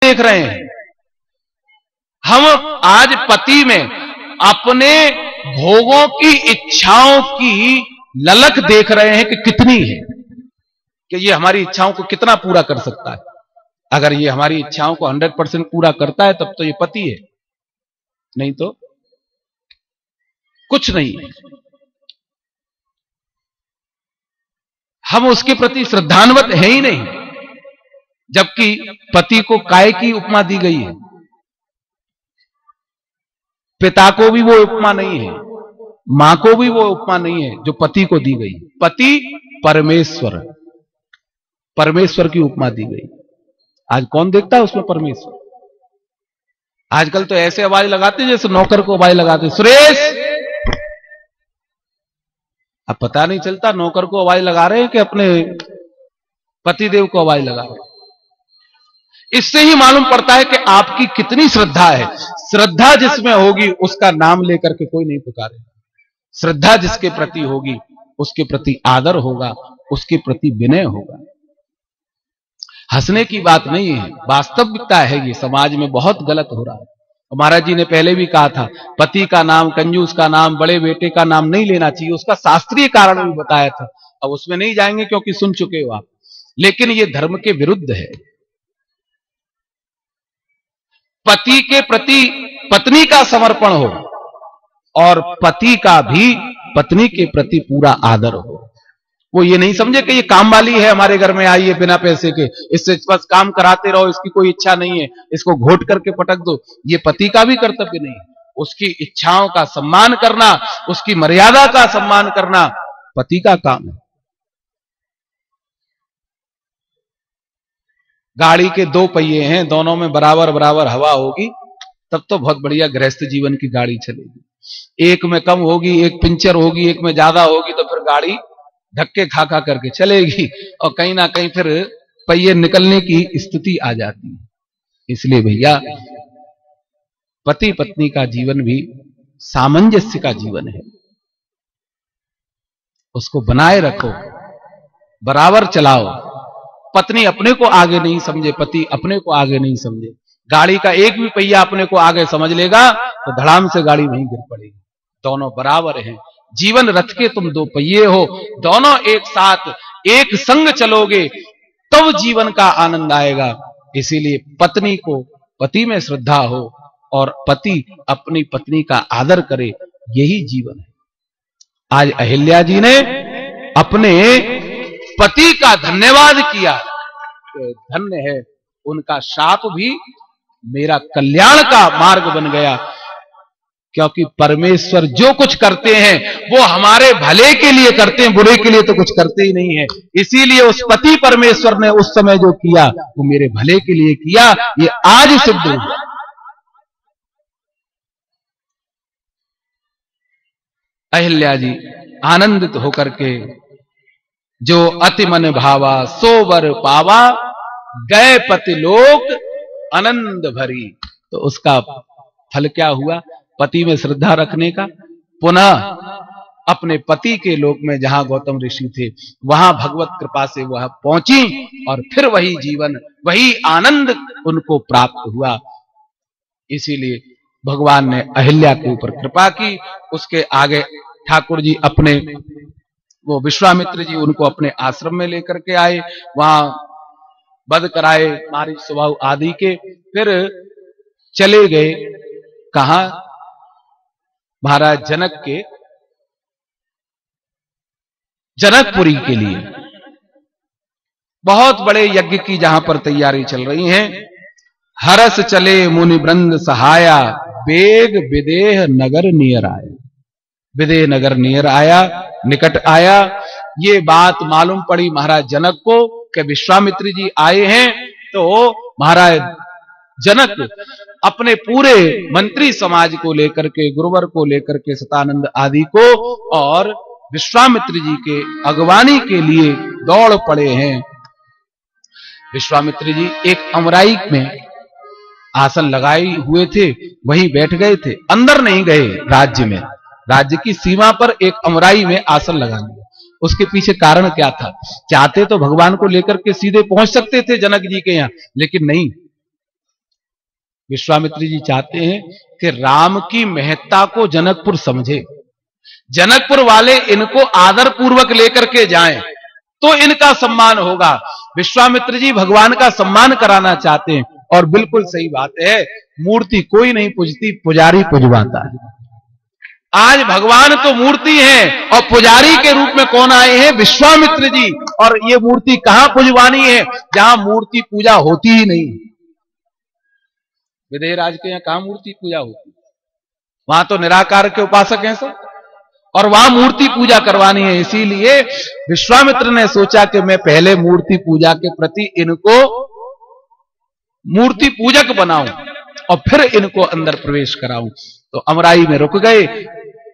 देख रहे हैं। हम आज पति में अपने भोगों की इच्छाओं की ललक देख रहे हैं कि कितनी है, कि ये हमारी इच्छाओं को कितना पूरा कर सकता है। अगर ये हमारी इच्छाओं को 100% पूरा करता है तब तो ये पति है, नहीं तो कुछ नहीं है। हम उसके प्रति श्रद्धान्वित हैं ही नहीं, जबकि पति को काय की उपमा दी गई है। पिता को भी वो उपमा नहीं है, मां को भी वो उपमा नहीं है जो पति को दी गई। पति परमेश्वर, परमेश्वर की उपमा दी गई। आज कौन देखता है उसमें परमेश्वर? आजकल तो ऐसे आवाज लगाते हैं जैसे नौकर को आवाज लगाते, सुरेश। अब पता नहीं चलता नौकर को आवाज लगा रहे हैं कि अपने पतिदेव को आवाज लगा रहे हैं। इससे ही मालूम पड़ता है कि आपकी कितनी श्रद्धा है। श्रद्धा जिसमें होगी उसका नाम लेकर के कोई नहीं पुकारेगा। श्रद्धा जिसके प्रति होगी उसके प्रति आदर होगा, उसके प्रति विनय होगा। हंसने की बात नहीं है, वास्तविकता है। ये समाज में बहुत गलत हो रहा है। महाराज जी ने पहले भी कहा था, पति का नाम, कंजूस का नाम, बड़े बेटे का नाम नहीं लेना चाहिए। उसका शास्त्रीय कारण भी बताया था, अब उसमें नहीं जाएंगे क्योंकि सुन चुके हो आप। लेकिन ये धर्म के विरुद्ध है। पति के प्रति पत्नी का समर्पण हो और पति का भी पत्नी के प्रति पूरा आदर हो। वो ये नहीं समझे कि ये काम वाली है, हमारे घर में आई है बिना पैसे के, इससे बस काम कराते रहो, इसकी कोई इच्छा नहीं है, इसको घोट करके पटक दो। ये पति का भी कर्तव्य नहीं है। उसकी इच्छाओं का सम्मान करना, उसकी मर्यादा का सम्मान करना पति का काम है। गाड़ी के 2 पहिए हैं, दोनों में बराबर बराबर हवा होगी तब तो बहुत बढ़िया गृहस्थ जीवन की गाड़ी चलेगी। एक में कम होगी, एक पंचर होगी, एक में ज्यादा होगी, तो फिर गाड़ी धक्के खा खा करके चलेगी और कहीं ना कहीं फिर पहिए निकलने की स्थिति आ जाती है। इसलिए भैया, पति पत्नी का जीवन भी सामंजस्य का जीवन है। उसको बनाए रखो, बराबर चलाओ। पत्नी अपने को आगे नहीं समझे, पति अपने को आगे नहीं समझे। गाड़ी का एक भी पहिया अपने को आगे समझ लेगा तो धड़ाम से गाड़ी वहीं गिर पड़ेगी। दोनों बराबर हैं। जीवन रथ के तुम 2 पहिए हो, दोनों एक साथ एक संग चलोगे तब जीवन का आनंद आएगा। इसीलिए पत्नी को पति में श्रद्धा हो और पति अपनी पत्नी का आदर करे, यही जीवन है। आज अहिल्या जी ने अपने पति का धन्यवाद किया, धन्य है उनका शाप भी मेरा कल्याण का मार्ग बन गया। क्योंकि परमेश्वर जो कुछ करते हैं वो हमारे भले के लिए करते हैं, बुरे के लिए तो कुछ करते ही नहीं है। इसीलिए उस पति परमेश्वर ने उस समय जो किया वो मेरे भले के लिए किया, ये आज सिद्ध हुआ। अहिल्या जी आनंदित होकर के, जो अति मन भावा सो वर पावा, गए पति लोक आनंद भरी। तो उसका फल क्या हुआ? पति में श्रद्धा रखने का, पुनः अपने पति के लोक में जहां गौतम ऋषि थे वहां भगवत कृपा से वह पहुंची और फिर वही जीवन, वही आनंद उनको प्राप्त हुआ। इसीलिए भगवान ने अहिल्या के ऊपर कृपा की। उसके आगे ठाकुर जी अपने, वो विश्वामित्र जी उनको अपने आश्रम में लेकर के आए, वहां वध कराए मारीच स्वभाव आदि के। फिर चले गए कहां? महाराज जनक के जनकपुरी के लिए। बहुत बड़े यज्ञ की जहां पर तैयारी चल रही है। हरस चले मुनि वृंद सहाया, बेग विदेह नगर नियर आया। विदेह नगर नियर आया, निकट आया। ये बात मालूम पड़ी महाराज जनक को कि विश्वामित्र जी आए हैं। तो महाराज जनक अपने पूरे मंत्री समाज को लेकर के, गुरुवर को लेकर के, सतानंद आदि को और विश्वामित्र जी के अगवानी के लिए दौड़ पड़े हैं। विश्वामित्र जी एक अमराई में आसन लगाए हुए थे, वहीं बैठ गए थे, अंदर नहीं गए। राज्य में, राज्य की सीमा पर एक अमराई में आसन लगा लिया। उसके पीछे कारण क्या था? चाहते तो भगवान को लेकर के सीधे पहुंच सकते थे जनक जी के यहां, लेकिन नहीं, विश्वामित्र जी चाहते हैं कि राम की महत्ता को जनकपुर समझे, जनकपुर वाले इनको आदर पूर्वक लेकर के जाएं तो इनका सम्मान होगा। विश्वामित्र जी भगवान का सम्मान कराना चाहते हैं। और बिल्कुल सही बात है, मूर्ति कोई नहीं पूजती, पुजारी पुजवाता है। आज भगवान तो मूर्ति है और पुजारी के रूप में कौन आए हैं? विश्वामित्र जी। और ये मूर्ति कहां पुजवानी है? जहां मूर्ति पूजा होती ही नहीं। विदेहराज के यहां कहां मूर्ति पूजा होती? वहां तो निराकार के उपासक हैं सब, और वहां मूर्ति पूजा करवानी है। इसीलिए विश्वामित्र ने सोचा कि मैं पहले मूर्ति पूजा के प्रति इनको मूर्ति पूजक बनाऊं और फिर इनको अंदर प्रवेश कराऊं। तो अमराई में रुक गए।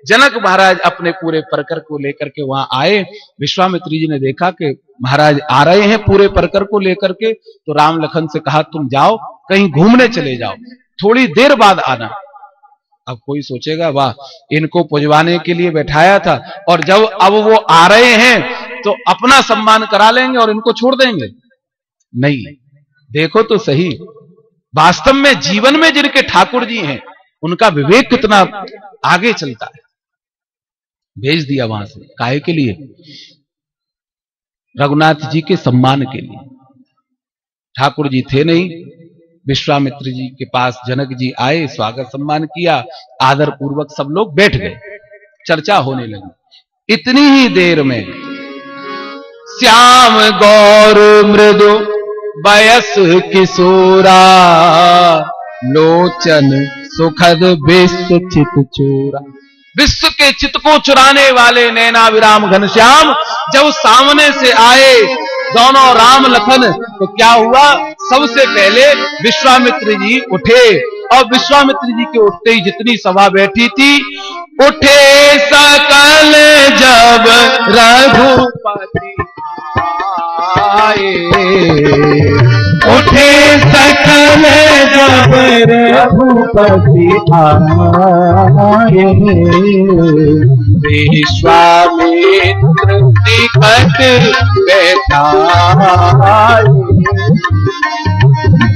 जनक महाराज अपने पूरे परकर को लेकर के वहां आए। विश्वामित्र जी ने देखा कि महाराज आ रहे हैं पूरे परकर को लेकर के, तो राम लखन से कहा तुम जाओ कहीं घूमने चले जाओ, थोड़ी देर बाद आना। अब कोई सोचेगा वाह, इनको पुजवाने के लिए बैठाया था और जब अब वो आ रहे हैं तो अपना सम्मान करा लेंगे और इनको छोड़ देंगे। नहीं, देखो तो सही, वास्तव में जीवन में जिनके ठाकुर जी हैं उनका विवेक कितना आगे चलता है। भेज दिया वहां से, काहे के लिए? रघुनाथ जी के सम्मान के लिए। ठाकुर जी थे नहीं, विश्वामित्र जी के पास जनक जी आए, स्वागत सम्मान किया, आदर पूर्वक सब लोग बैठ गए, चर्चा होने लगी। इतनी ही देर में श्याम गौर मृदु वयस किशोरा, लोचन सुखद विश्व चित चोरा। विश्व के चित्त को चुराने वाले नैना विराम घनश्याम जब सामने से आए दोनों राम लखन, तो क्या हुआ? सबसे पहले विश्वामित्र जी उठे और विश्वामित्र जी के उठते ही जितनी सभा बैठी थी, उठे सकल जब रघुपति आए, उठे सकल जब रघुपति आए, विश्वामित्र निकट बैठाए,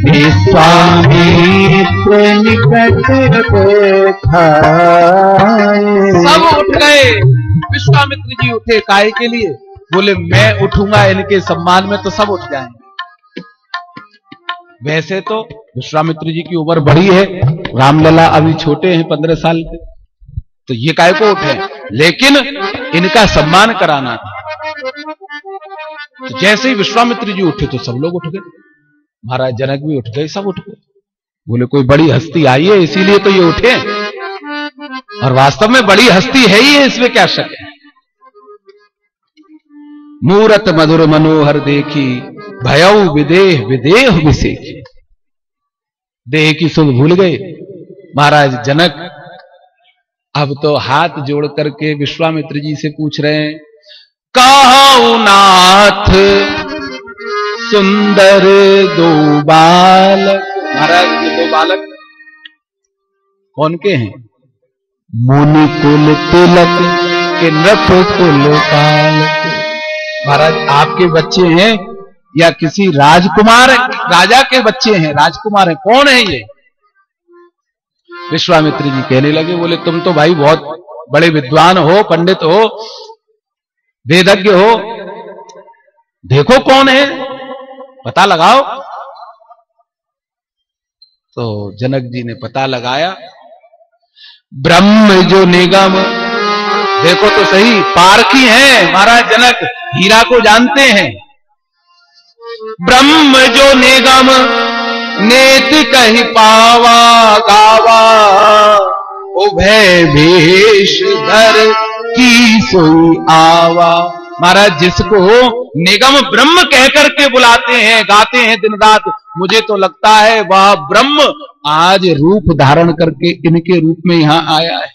विश्वामित्र निकट बैठाए। सब उठ गए। विश्वामित्र जी उठे, काहे के लिए? बोले मैं उठूंगा इनके सम्मान में तो सब उठ जाएंगे। वैसे तो विश्वामित्र जी की उम्र बड़ी है, रामलला अभी छोटे हैं 15 साल के, तो ये काहे को उठे? लेकिन इनका सम्मान कराना था। तो जैसे ही विश्वामित्र जी उठे तो सब लोग उठ गए, महाराज जनक भी उठ गए, सब उठ गए। बोले कोई बड़ी हस्ती आई है इसीलिए तो ये उठे, और वास्तव में बड़ी हस्ती है ही है, इसमें क्या शक है। मूरत मधुर मनोहर देखी, भयऊ विदेह विदेह विसेखी। देह की सुध भूल गए महाराज जनक। अब तो हाथ जोड़ करके विश्वामित्र जी से पूछ रहे हैं, कहु नाथ सुंदर दो बालक। महाराज ये दो बालक कौन के हैं? मुनि कुल तिलक के नृप कुल पालक। महाराज आपके बच्चे हैं या किसी राजकुमार, राजा के बच्चे हैं, राजकुमार हैं, कौन है ये? विश्वामित्र जी कहने लगे, बोले तुम तो भाई बहुत बड़े विद्वान हो, पंडित हो, वेदज्ञ हो, देखो कौन है, पता लगाओ। तो जनक जी ने पता लगाया, ब्रह्म जो निगम, देखो तो सही, पारखी हैं महाराज जनक, हीरा को जानते हैं। ब्रह्म जो निगम नेत कही पावा गावा, उभय भेष धर की सोई आवा। महाराज जिसको निगम ब्रह्म कहकर के बुलाते हैं, गाते हैं दिन रात, मुझे तो लगता है वह ब्रह्म आज रूप धारण करके इनके रूप में यहां आया है।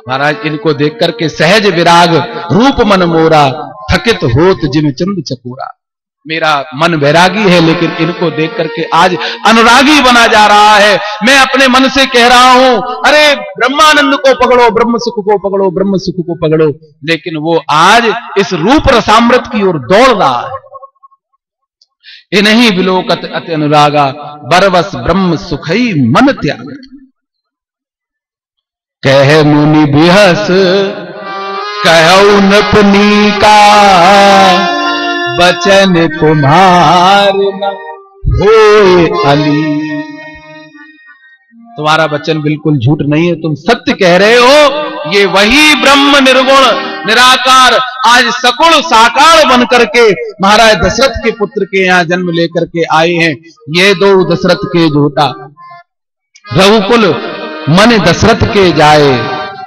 महाराज इनको देख करके सहज विराग रूप मन मोरा, थकित होत जिन चंद चकोरा। मेरा मन वैरागी है लेकिन इनको देख करके आज अनुरागी बना जा रहा है। मैं अपने मन से कह रहा हूं, अरे ब्रह्मानंद को पकड़ो, ब्रह्म सुख को पकड़ो, ब्रह्म सुख को पकड़ो, लेकिन वो आज इस रूप रसामृत की ओर दौड़ रहा है। इन्हीं विलोकत अति अनुरागा, बरवस ब्रह्म सुखई मन त्याग। कह मुनि बिहस कहु नपनी का, बचन तुम्हार न होए अली। तुम्हारा वचन बिल्कुल झूठ नहीं है, तुम सत्य कह रहे हो। ये वही ब्रह्म निर्गुण निराकार आज सकुल साकार बन करके महाराज दशरथ के पुत्र के यहां जन्म लेकर के आए हैं। ये दो दशरथ के जोटा, रघुकुल मन दशरथ के जाए,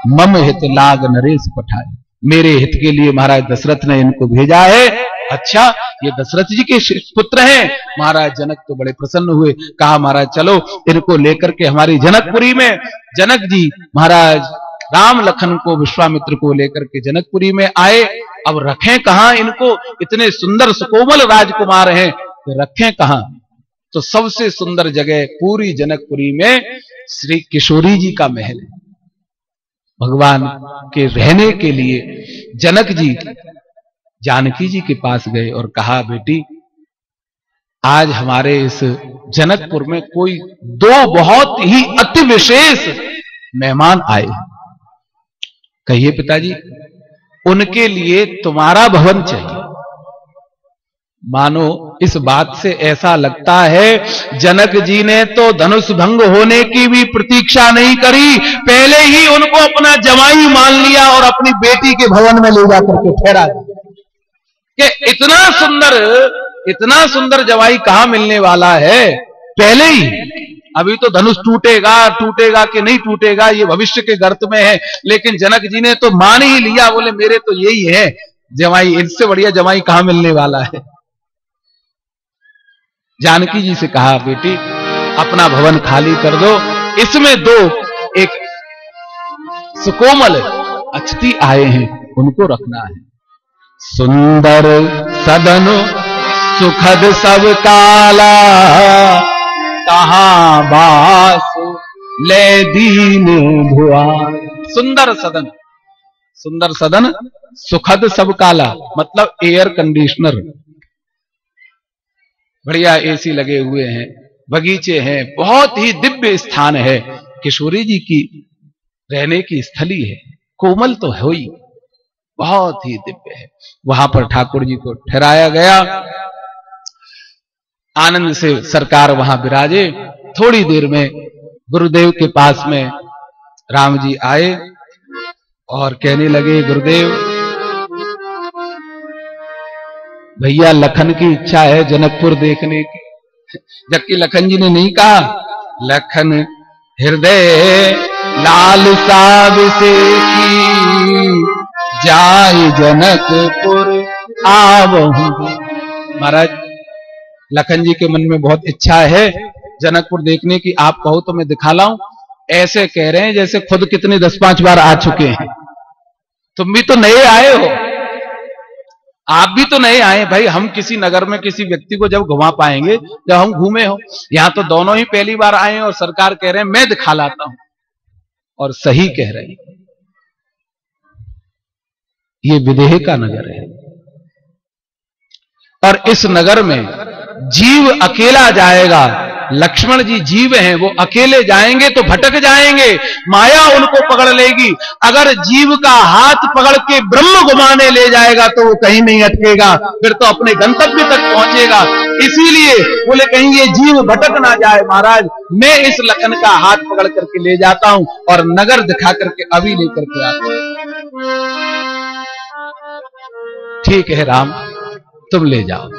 मम हित लाग नरेश पठाए। मेरे हित के लिए महाराज दशरथ ने इनको भेजा है। अच्छा, ये दशरथ जी के पुत्र हैं। महाराज जनक तो बड़े प्रसन्न हुए, कहा महाराज चलो इनको लेकर के हमारी जनकपुरी में। जनक जी महाराज राम लखन को विश्वामित्र को लेकर के जनकपुरी में आए। अब रखें कहां इनको, इतने सुंदर सुकोमल राजकुमार हैं, तो रखें कहां? तो सबसे सुंदर जगह पूरी जनकपुरी में श्री किशोरी जी का महल है। भगवान के रहने के लिए जनक जी जानकी जी के पास गए और कहा बेटी आज हमारे इस जनकपुर में कोई दो बहुत ही अति विशेष मेहमान आए। कहिए पिताजी, उनके लिए तुम्हारा भवन चाहिए। मानो इस बात से ऐसा लगता है जनक जी ने तो धनुष भंग होने की भी प्रतीक्षा नहीं करी, पहले ही उनको अपना जमाई मान लिया और अपनी बेटी के भवन में ले जाकर के ठहरा दिया कि इतना सुंदर जवाई कहां मिलने वाला है। पहले ही, अभी तो धनुष टूटेगा कि नहीं टूटेगा ये भविष्य के गर्त में है, लेकिन जनक जी ने तो मान ही लिया, बोले मेरे तो यही है जवाई, इससे बढ़िया जवाई कहां मिलने वाला है। जानकी जी से कहा बेटी अपना भवन खाली कर दो, इसमें दो एक सुकोमल अतिथि आए हैं उनको रखना है। सुंदर सदन सुखद सब काला, कहां बास ले दीन भुआन। सुंदर सदन सुखद सब काला, मतलब एयर कंडीशनर, बढ़िया एसी लगे हुए हैं, बगीचे हैं, बहुत ही दिव्य स्थान है। किशोरी जी की रहने की स्थली है, कोमल तो है ही, बहुत ही दिव्य है। वहां पर ठाकुर जी को ठहराया गया। आनंद से सरकार वहां विराजे। थोड़ी देर में गुरुदेव के पास में राम जी आए और कहने लगे गुरुदेव भैया लखन की इच्छा है जनकपुर देखने की। जबकि लखन जी ने नहीं कहा, लखन हृदय लालसा विषे की, जाय जनकपुर आवहु। महाराज लखन जी के मन में बहुत इच्छा है जनकपुर देखने की, आप कहो तो मैं दिखा लाऊं। ऐसे कह रहे हैं जैसे खुद कितने 10-5 बार आ चुके हैं। तुम भी तो नए आए हो, आप भी तो नए आए भाई। हम किसी नगर में किसी व्यक्ति को जब घुमा पाएंगे जब हम घूमे हो। यहां तो दोनों ही पहली बार आए हैं और सरकार कह रहे हैं मैं दिखा लाता हूं, और सही कह रहे हैं। ये विदेह का नगर है और इस नगर में जीव अकेला जाएगा। लक्ष्मण जी जीव हैं, वो अकेले जाएंगे तो भटक जाएंगे, माया उनको पकड़ लेगी। अगर जीव का हाथ पकड़ के ब्रह्म घुमाने ले जाएगा तो वो कहीं नहीं अटकेगा, फिर तो अपने गंतव्य तक पहुंचेगा। इसीलिए बोले कहीं ये जीव भटक ना जाए, महाराज मैं इस लखन का हाथ पकड़ करके ले जाता हूं और नगर दिखा करके अभी लेकर के आता हूं। ठीक है राम, तुम ले जाओ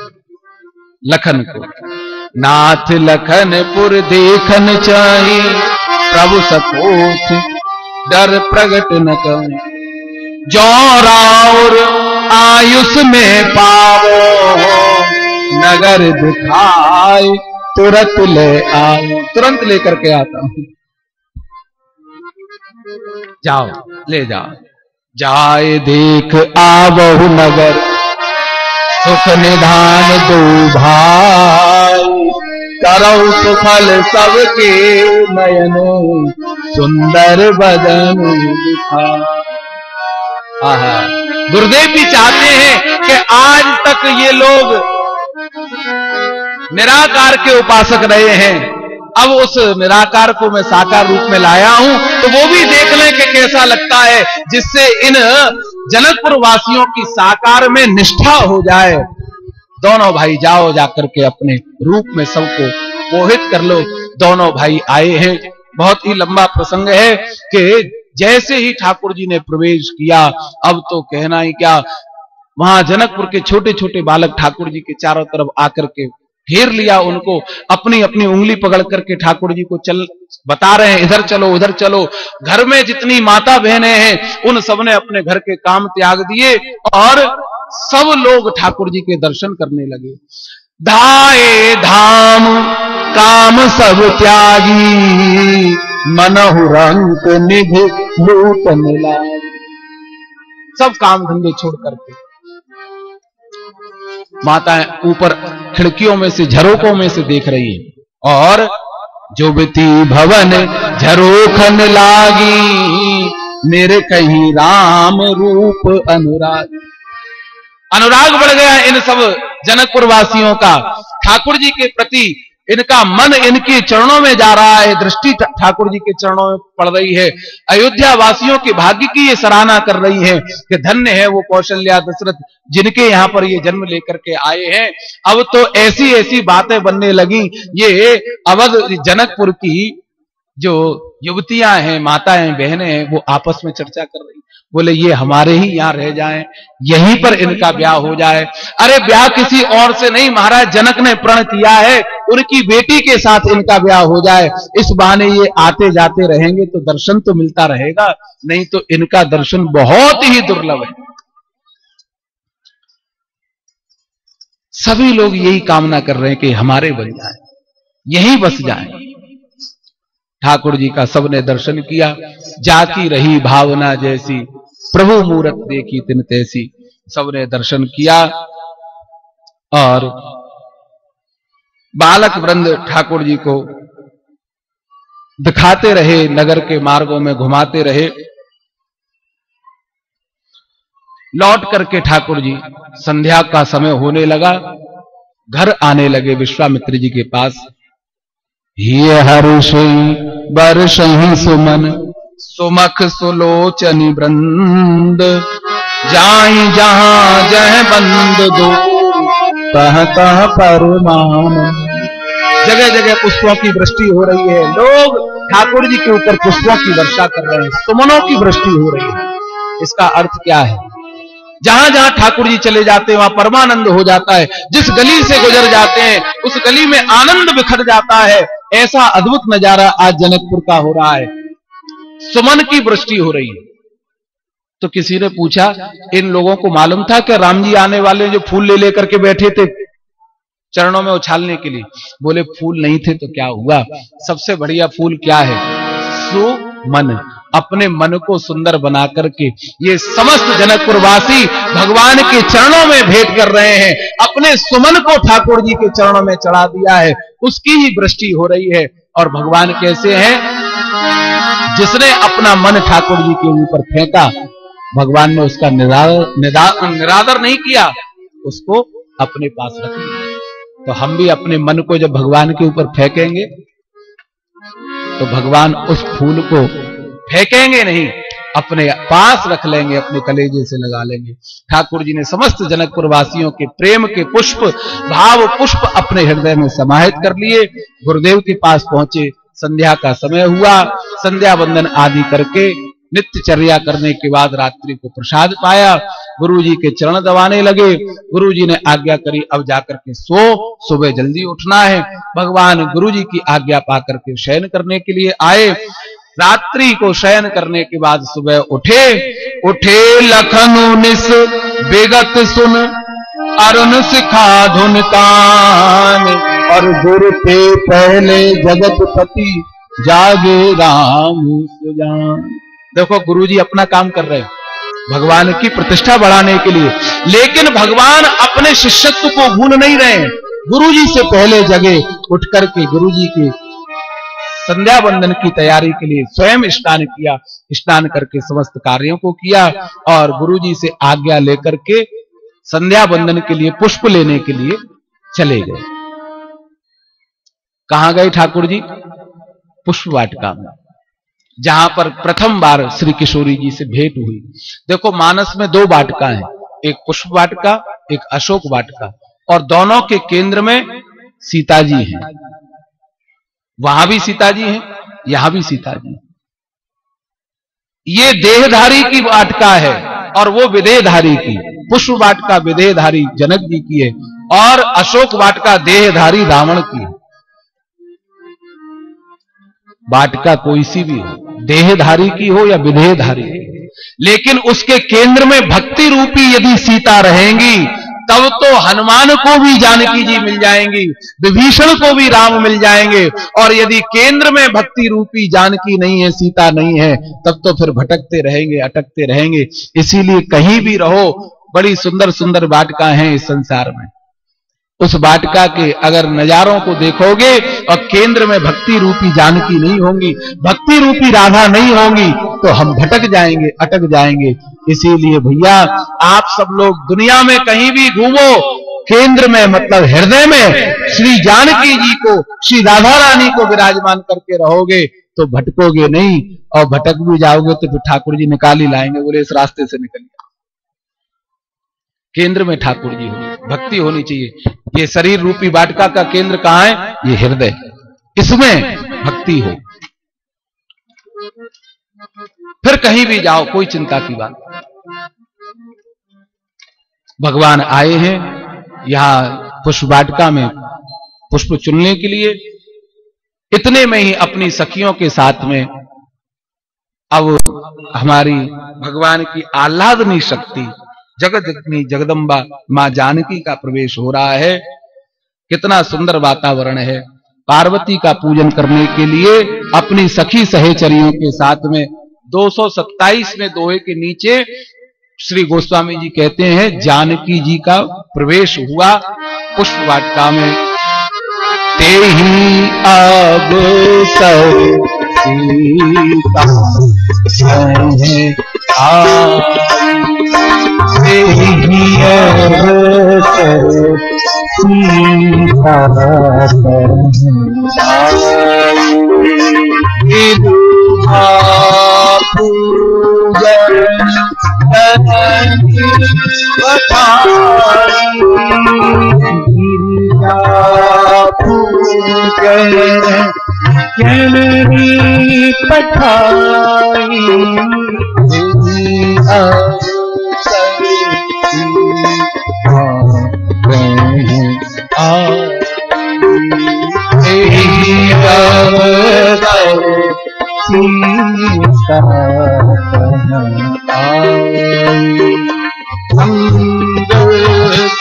लखन को। नाथ लखनपुर देखन चाही, प्रभु सकोथ डर प्रगट न करूं। जो राउर आयुष में पावो, नगर दिखाए तुरंत ले आओ। तुरंत लेकर के आता हूं, जाओ ले जाओ। जाए देख आवहु नगर, सुख निधान दो भाई। करौ सुफल सबके नयन, सुंदर बदन दिखा। गुरुदेव भी चाहते हैं कि आज तक ये लोग निराकार के उपासक रहे हैं, अब उस निराकार को मैं साकार रूप में लाया हूं, तो वो भी देख लें कि कैसा लगता है, जिससे इन जनकपुर वासियों की साकार में निष्ठा हो जाए। दोनों भाई जाओ, जाकर के अपने रूप में सबको मोहित कर लो। दोनों भाई आए हैं। बहुत ही लंबा प्रसंग है कि जैसे ही ठाकुर जी ने प्रवेश किया, अब तो कहना ही क्या, वहां जनकपुर के छोटे छोटे बालक ठाकुर जी के चारों तरफ आकर के घेर लिया उनको, अपनी अपनी उंगली पकड़ करके ठाकुर जी को चल बता रहे हैं, इधर चलो उधर चलो। घर में जितनी माता बहनें हैं उन सबने अपने घर के काम त्याग दिए और सब लोग ठाकुर जी के दर्शन करने लगे। धाये धाम काम सब त्यागी, मनहु रंक निधि लूट मिला। सब काम धंधे छोड़ करके माताएं ऊपर खिड़कियों में से, झरोकों में से देख रही है, और जुबती भवन झरोखन लागी, मेरे कहीं राम रूप अनुराग। अनुराग बढ़ गया इन सब जनकपुर वासियों का, ठाकुर जी के प्रति इनका मन इनके चरणों में जा रहा है, दृष्टि ठाकुर जी के चरणों में पड़ रही है। अयोध्या वासियों के भाग्य की ये सराहना कर रही है कि धन्य है वो कौशल्या दशरथ जिनके यहां पर ये जन्म लेकर के आए हैं। अब तो ऐसी ऐसी बातें बनने लगी, ये अवध जनकपुर की जो युवतियां हैं, माताएं बहनें हैं, वो आपस में चर्चा कर रही, बोले ये हमारे ही यहां रह जाएं, यहीं पर इनका ब्याह हो जाए। अरे ब्याह किसी और से नहीं, महाराज जनक ने प्रण किया है, उनकी बेटी के साथ इनका ब्याह हो जाए। इस बहाने ये आते जाते रहेंगे तो दर्शन तो मिलता रहेगा, नहीं तो इनका दर्शन बहुत ही दुर्लभ है। सभी लोग यही कामना कर रहे हैं कि हमारे बन जाए, यहीं बस जाए। ठाकुर जी का सबने दर्शन किया, जाती रही भावना जैसी, प्रभु मूरत देखी तिन तैसी। सबने दर्शन किया और बालक वृंद ठाकुर जी को दिखाते रहे, नगर के मार्गों में घुमाते रहे। लौट करके ठाकुर जी, संध्या का समय होने लगा, घर आने लगे विश्वामित्र जी के पास। ये हर्षई बरसहि सुमन, सुमख सुलोचनी वृंद, जाई जहां जह बंद दो, तह तह परमानंद। जगह जगह पुष्पों की वृष्टि हो रही है, लोग ठाकुर जी के ऊपर पुष्पों की वर्षा कर रहे हैं, सुमनों की वृष्टि हो रही है। इसका अर्थ क्या है? जहां जहां ठाकुर जी चले जाते हैं वहां परमानंद हो जाता है। जिस गली से गुजर जाते हैं उस गली में आनंद बिखर जाता है। ऐसा अद्भुत नजारा आज जनकपुर का हो रहा है, सुमन की वृष्टि हो रही है। तो किसी ने पूछा, इन लोगों को मालूम था कि राम जी आने वाले जो फूल ले लेकर के बैठे थे चरणों में उछालने के लिए? बोले फूल नहीं थे तो क्या हुआ, सबसे बढ़िया फूल क्या है? सुमन। अपने मन को सुंदर बना करके ये समस्त जनकपुर वासी भगवान के चरणों में भेंट कर रहे हैं, अपने सुमन को ठाकुर जी के चरणों में चढ़ा दिया है, उसकी ही वृष्टि हो रही है। और भगवान कैसे हैं? जिसने अपना मन ठाकुर जी के ऊपर फेंका, भगवान ने उसका निरादर नहीं किया, उसको अपने पास रख लिया। तो हम भी अपने मन को जब भगवान के ऊपर फेंकेंगे तो भगवान उस फूल को फेंकेंगे नहीं, अपने पास रख लेंगे, अपने कलेजे से लगा लेंगे। ठाकुर जी ने समस्त जनकपुर वासियों के प्रेम के पुष्प, भाव पुष्प अपने हृदय में समाहित कर लिए। गुरुदेव के पास पहुंचे, संध्या का समय हुआ, संध्या वंदन आदि करके नित्यचर्या करने के बाद रात्रि को प्रसाद पाया, गुरु जी के चरण दबाने लगे। गुरु जी ने आज्ञा करी, अब जाकर के सो, सुबह जल्दी उठना है। भगवान गुरु जी की आज्ञा पाकर के शयन करने के लिए आए। रात्रि को शयन करने के बाद सुबह उठे लखनु निस बेगत सुन, अरुण सिखा धुन कान, और गुरु पे पहले जगतपति जागे राम सुजान। देखो गुरुजी अपना काम कर रहे हैं भगवान की प्रतिष्ठा बढ़ाने के लिए, लेकिन भगवान अपने शिष्यत्व को भूल नहीं रहे हैं। गुरुजी से पहले जगे उठ करके गुरुजी के संध्या वंदन की तैयारी के लिए स्वयं स्नान किया, स्नान करके समस्त कार्यों को किया और गुरुजी से आज्ञा लेकर के संध्या वंदन के लिए पुष्प लेने के लिए चले गए। कहां गए ठाकुर जी? पुष्प वाटिका में, जहां पर प्रथम बार श्री किशोरी जी से भेंट हुई। देखो, मानस में दो वाटिका हैं, एक पुष्प वाटिका, एक अशोक वाटिका, और दोनों के केंद्र में सीता जी हैं। वहां भी सीता जी हैं, यहां भी सीता जी। ये देहधारी की वाटिका है और वो विदेहधारी की। पुष्प वाटिका विदेहधारी जनक जी की है और अशोक वाटिका देहधारी रावण की है। वाटिका कोई सी भी हो, देहधारी की हो या विदेहधारी, लेकिन उसके केंद्र में भक्ति रूपी यदि सीता रहेंगी, तब तो हनुमान को भी जानकी जी मिल जाएंगी, विभीषण को भी राम मिल जाएंगे। और यदि केंद्र में भक्ति रूपी जानकी नहीं है, सीता नहीं है, तब तो फिर भटकते रहेंगे, अटकते रहेंगे। इसीलिए कहीं भी रहो, बड़ी सुंदर सुंदर वाटिका हैं इस संसार में। उस वाटिका के अगर नजारों को देखोगे और केंद्र में भक्ति रूपी जानकी नहीं होंगी, भक्ति रूपी राधा नहीं होंगी, तो हम भटक जाएंगे, अटक जाएंगे। इसीलिए भैया, आप सब लोग दुनिया में कहीं भी घूमो, केंद्र में मतलब हृदय में श्री जानकी जी को, श्री राधा रानी को विराजमान करके रहोगे तो भटकोगे नहीं, और भटक भी जाओगे तो फिर ठाकुर जी निकाल ही लाएंगे, बोले इस रास्ते से निकलिए। केंद्र में ठाकुर जी हो, भक्ति होनी चाहिए। ये शरीर रूपी वाटिका का केंद्र कहां है? ये हृदय, इसमें भक्ति हो, फिर कहीं भी जाओ, कोई चिंता की बात नहीं। भगवान आए हैं यहां पुष्प वाटिका में पुष्प चुनने के लिए। इतने में ही अपनी सखियों के साथ में अब हमारी भगवान की आह्लादनी शक्ति जगदग्नि जगदम्बा मां जानकी का प्रवेश हो रहा है। कितना सुंदर वातावरण है। पार्वती का पूजन करने के लिए अपनी सखी सहेचरियों के साथ में 227 में दोहे के नीचे श्री गोस्वामी जी कहते हैं जानकी जी का प्रवेश हुआ पुष्प वाटिका में। ते ही अब सीता है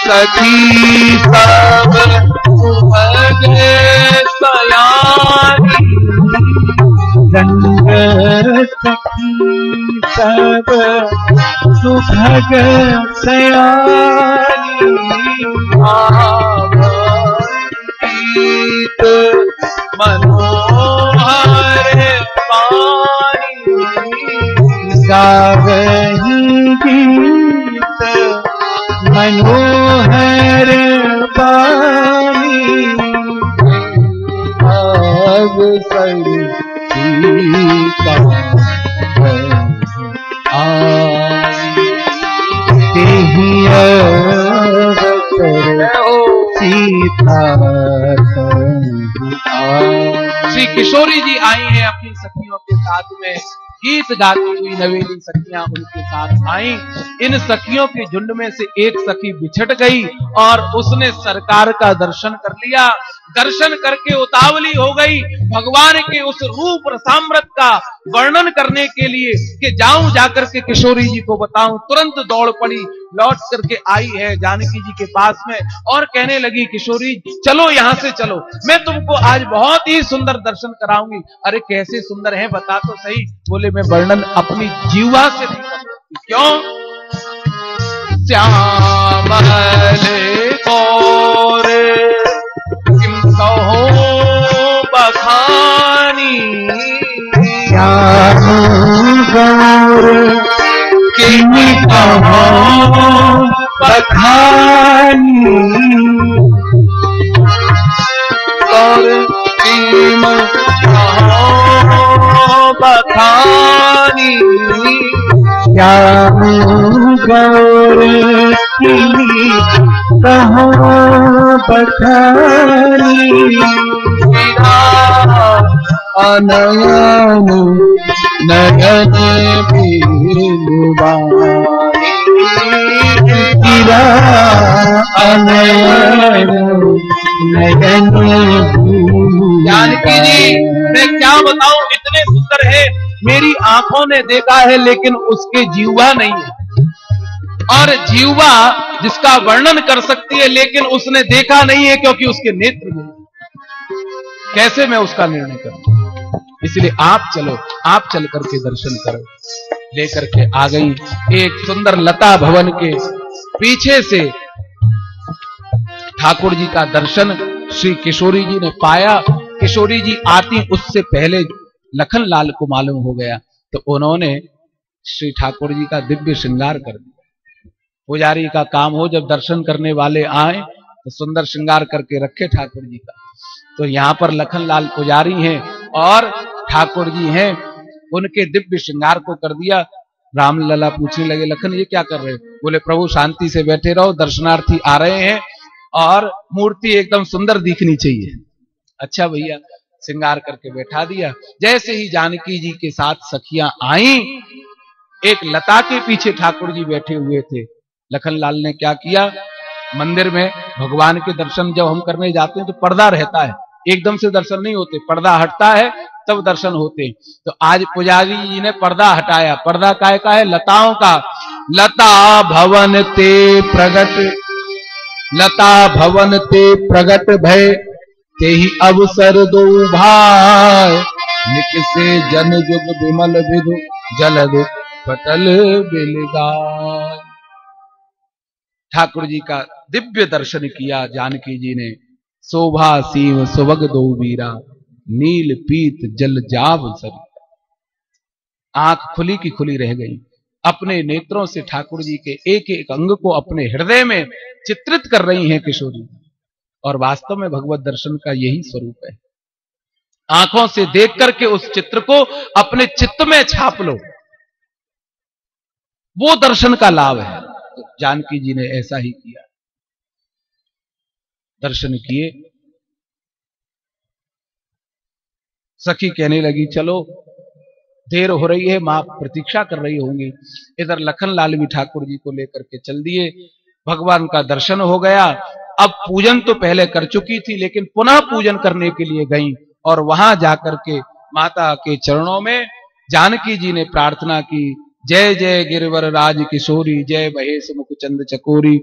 सखी सब सुभगे सयानी, रंग सखी सब सुभग सयानी, गीत मनोहर पानी, गावही गीत मनोहर पानी, अब सीता श्री किशोरी जी आई हैं अपनी सखियों के साथ में, गीत गाती हुई नवेली सखियां उनके साथ आई। इन सखियों के झुंड में से एक सखी बिछट गई और उसने सरकार का दर्शन कर लिया। दर्शन करके उतावली हो गई भगवान के उस रूप सामर्थ का वर्णन करने के लिए कि जाऊं जाकर के किशोरी जी को बताऊं। तुरंत दौड़ पड़ी, लौट करके आई है जानकी जी के पास में और कहने लगी किशोरी चलो यहां से चलो, मैं तुमको आज बहुत ही सुंदर दर्शन कराऊंगी। अरे कैसे सुंदर है बता तो सही। बोले मैं वर्णन अपनी जीवा से नहीं कर सकती। क्यों? श्यामले गौर किम कहो बखानी, श्याम गौर किम कहो बखानी, गौर बखानी क्या गौर की कहाँ बखानी अनयन नयन गिरा अनयन नयन। जानकी जी मैं क्या बताऊं, इतने सुंदर है, मेरी आंखों ने देखा है लेकिन उसके जीवा नहीं है, और जीवा जिसका वर्णन कर सकती है लेकिन उसने देखा नहीं है क्योंकि उसके नेत्र नहीं। कैसे मैं उसका निर्णय करूं? इसलिए आप चलो, आप चल करके दर्शन करो। लेकर के आ गई, एक सुंदर लता भवन के पीछे से ठाकुर जी का दर्शन श्री किशोरी जी ने पाया। किशोरी जी आती उससे पहले लखनलाल को मालूम हो गया, तो उन्होंने श्री ठाकुर जी का दिव्य श्रृंगार कर दिया। पुजारी का काम हो, जब दर्शन करने वाले आए तो सुंदर श्रृंगार करके रखे ठाकुर जी का। तो यहां पर लखनलाल पुजारी हैं और ठाकुर जी हैं, उनके दिव्य श्रृंगार को कर दिया। रामलला पूछने लगे, लखन ये क्या कर रहे हो? बोले प्रभु शांति से बैठे रहो, दर्शनार्थी आ रहे हैं और मूर्ति एकदम सुंदर दिखनी चाहिए। अच्छा भैया, श्रृंगार करके बैठा दिया। जैसे ही जानकी जी के साथ सखियां आई, एक लता के पीछे ठाकुर जी बैठे हुए थे। लखनलाल ने क्या किया, मंदिर में भगवान के दर्शन जब हम करने जाते हैं तो पर्दा रहता है, एकदम से दर्शन नहीं होते, पर्दा हटता है तब दर्शन होते। तो आज पुजारी जी ने पर्दा हटाया। पर्दा काय का है? लताओं का। लता भवन ते प्रगट, लता भवन ते प्रगट भय, ते ही अवसर दो भाई, निकसे जन जुग विमल विधु, जलद पटल बिलगाय। ठाकुर जी का दिव्य दर्शन किया जानकी जी ने। शोभा सीव सुवग दो वीरा, नील पीत जल जाव सरी। आंख खुली की खुली रह गई। अपने नेत्रों से ठाकुर जी के एक एक अंग को अपने हृदय में चित्रित कर रही हैं किशोरी। और वास्तव में भगवत दर्शन का यही स्वरूप है। आंखों से देख करके उस चित्र को अपने चित्त में छाप लो, वो दर्शन का लाभ है। तो जानकी जी ने ऐसा ही किया, दर्शन किए। सखी कहने लगी चलो देर हो रही है, मां प्रतीक्षा कर रही होंगी। इधर लखनलाल भी ठाकुर जी को लेकर के चल दिए। भगवान का दर्शन हो गया। अब पूजन तो पहले कर चुकी थी, लेकिन पुनः पूजन करने के लिए गई और वहां जाकर के माता के चरणों में जानकी जी ने प्रार्थना की, जय जय गिरवर राज किशोरी, जय महेश मुख चंद चकोरी,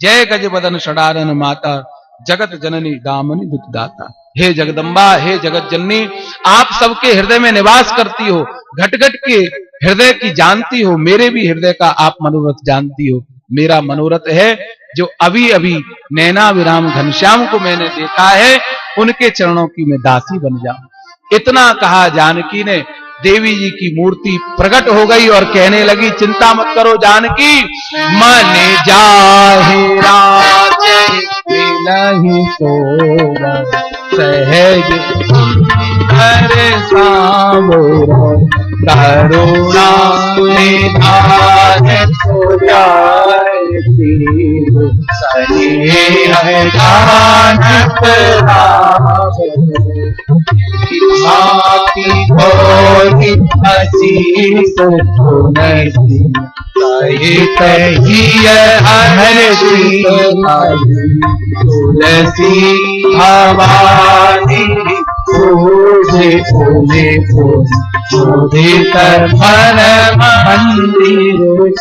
जय गज बदन षडानन माता, जगत जननी दामनी दुखदाता। हे जगदम्बा, हे जगत जननी, आप सबके हृदय में निवास करती हो, घट घट के हृदय की जानती हो, मेरे भी हृदय का आप मनोरथ जानती हो। मेरा मनोरथ है जो अभी अभी नैना विराम घनश्याम को मैंने देखा है, उनके चरणों की मैं दासी बन जाऊं। इतना कहा जानकी ने, देवी जी की मूर्ति प्रकट हो गई और कहने लगी, चिंता मत करो जानकी, मन जाहे राज मिलहि सोवा, सहज हरे सामोरा, करुणा निधान सो जाए तीर, सनेह जानत राम, माती भोगी आशीष सुनती, सहित ही हर्षी तुलसी भवानी, पूजे पूजे पूजित परम मंदिर।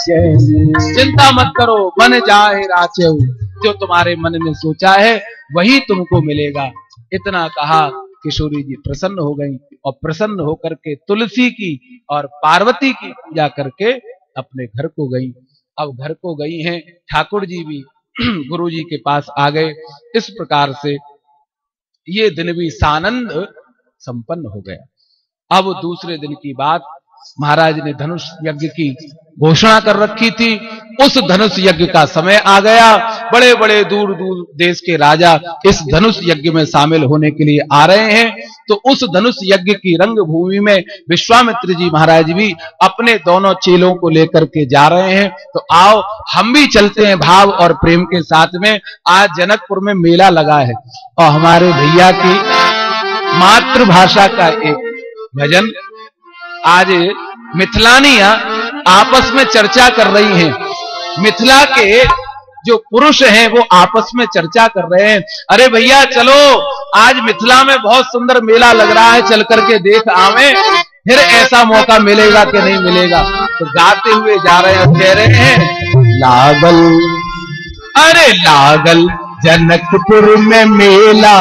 चिंता मत करो, मन जाए राचेऊ, जो तुम्हारे मन में सोचा है वही तुमको मिलेगा। इतना कहा, किशोरी जी प्रसन्न हो गई और प्रसन्न होकर के तुलसी की और पार्वती की पूजा करके अपने घर को गई। अब घर को गई हैं, ठाकुर जी भी गुरु जी के पास आ गए। इस प्रकार से ये दिन भी सानंद संपन्न हो गया। अब दूसरे दिन की बात, महाराज ने धनुष यज्ञ की घोषणा कर रखी थी। उस धनुष यज्ञ का समय आ गया। बड़े बड़े दूर दूर देश के राजा इस धनुष यज्ञ में शामिल होने के लिए आ रहे हैं। तो उस धनुष यज्ञ की रंगभूमि में विश्वामित्र जी महाराज भी अपने दोनों चेलों को लेकर के जा रहे हैं। तो आओ हम भी चलते हैं भाव और प्रेम के साथ में। आज जनकपुर में मेला लगा है और हमारे भैया की मातृभाषा का एक भजन आज मिथिलानियां आपस में चर्चा कर रही हैं। मिथिला के जो पुरुष हैं वो आपस में चर्चा कर रहे हैं, अरे भैया चलो आज मिथिला में बहुत सुंदर मेला लग रहा है, चल करके देख आवे, फिर ऐसा मौका मिलेगा कि नहीं मिलेगा। तो गाते हुए जा रहे हैं, कह रहे हैं लागल, अरे लागल जनकपुर में मेला,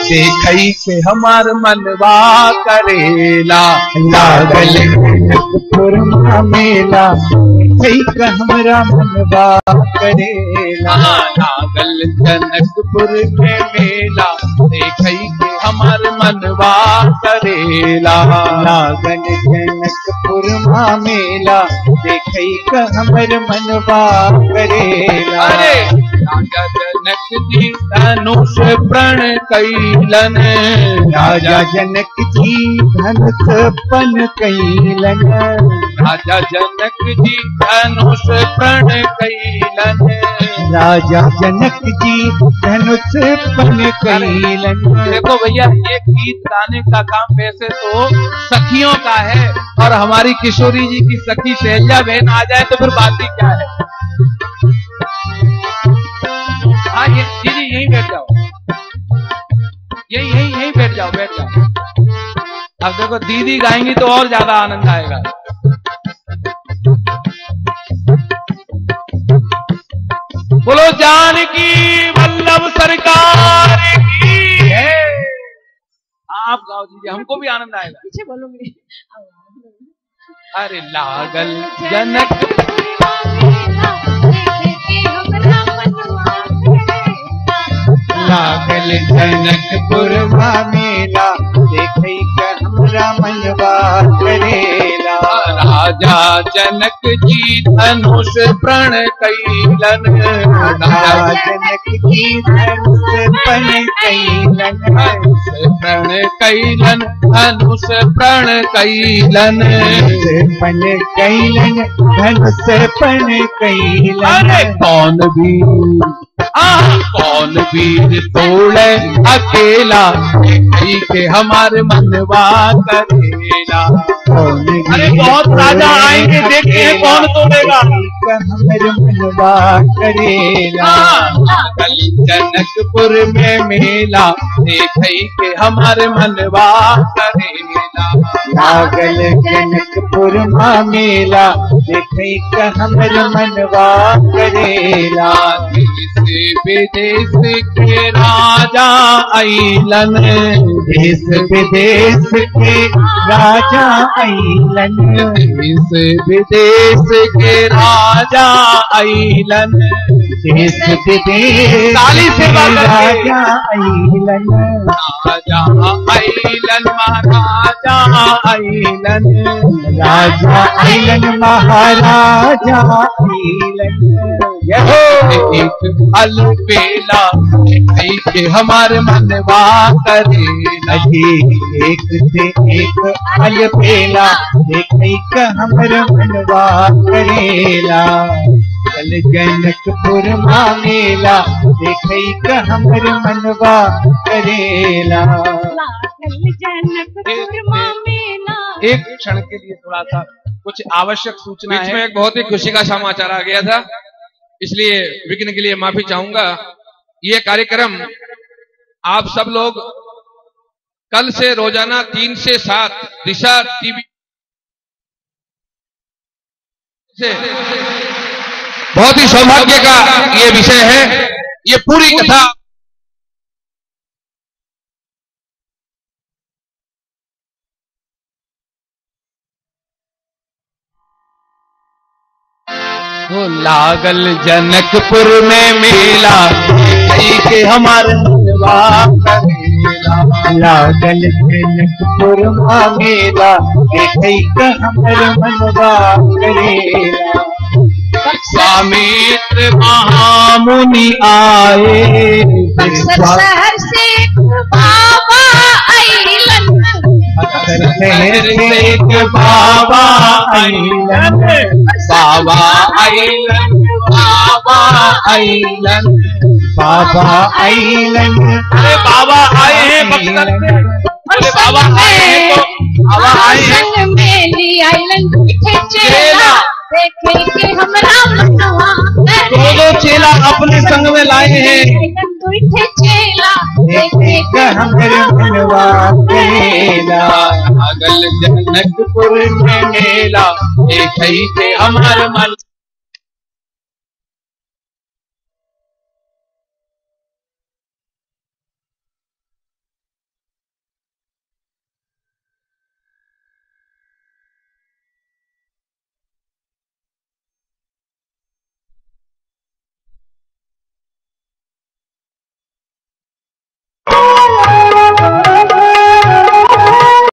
देखई के हमार मनवा करेला। लागल जनकपुर में मेला, देखई के हमारा मनवा करेला। लागल जनकपुर में मेला, देखई के हमार मनवा करेला। लागल जनकपुर में मेला, देखई के हमार मनवा करेला। अरे राजा जनक जी धनुष प्रण कैलन, राजा जनक जी धनुष प्रण कैलन। राजा जनक जी धनुष प्रण कैलन, राजा जनक जी धनुष प्रण कैलन। देखो भैया ये गीत गाने का काम वैसे तो सखियों का है, और हमारी किशोरी जी की सखी शैलजा बहन आ जाए तो फिर बात ही क्या है। हाँ ये दीदी यहीं बैठ जाओ, यहीं बैठ जाओ, बैठ जाओ। अब देखो दीदी गाएंगी तो और ज्यादा आनंद आएगा। बोलो जानकी वल्लभ सरकार की है। आप गाओ दीदी, हमको भी आनंद आएगा। पीछे बोलूंगी। अरे लागल जनक लागल जनकपुर मेला, देखई के हमरा मनवा करेला। राजा जनक जी धनुष प्रण कैलन, राजा जनक जी धनुष प्रण कैलन। प्रण कैलन, धनुष प्रण कैलन, प्रण कैलन, धनुष प्रण कैलन। अरे कौन वीर तोड़े अकेला, देखई के हमारे मनवा करेला। अरे बहुत राजा आएंगे, देखते हैं कौन तोड़ेगा, हमारे मनवा करेला। लागल जनकपुर में मेला, देखई के हमारे मनवा करेला। लागल जनकपुर में मेला, देखई के हमारे मनवा करेला। देश विदेश के राजा आइलन, देश विदेश के राजा आइलन। देश विदेश के राजा आइलन, देश विदेश ताली से राजा आइलन। राजा आइलन, महाराजा आइलन, राजा आइलन, महाराजा आइलन। एक अलबेला, देखई के हमारे मनवा करेला। एक से एक अलबेला, देखई के हमारे मनवा करेला। कल जनकपुर में मेला, देखई के हमारे मनवा करेला। एक क्षण के लिए थोड़ा सा कुछ आवश्यक सूचना है। बीच में एक बहुत ही खुशी का समाचार आ गया था, इसलिए विघ्न के लिए माफी चाहूंगा। ये कार्यक्रम आप सब लोग कल से रोजाना 3 से 7 दिशा टीवी से बहुत ही सौभाग्य का ये विषय है। ये पूरी कथा वो लागल जनकपुर में मेला, देखई के हमारे मनवा करेला। लागल जनकपुर मेला देखै के हमर मनवा करेला। स्वामित्र महामुनि आए, बक्सर शहर से बाबा आइलन, अक्सर शहर से एक बाबा आइलन, बाबा आइलन, बाबा आइलन, बाबा आइलन। अरे बाबा आए हैं बक्सर से, अरे बाबा आए हैं तो बाबा आए हैं। संग में ली आइलन बैठे चेला, देखे के हमरा मनवा दो चेला अपने संग में लाए हैं। बैठे चेला, देखे के हमर मनवा करेला। लागल जनकपुर में मेला देखै के हमर मन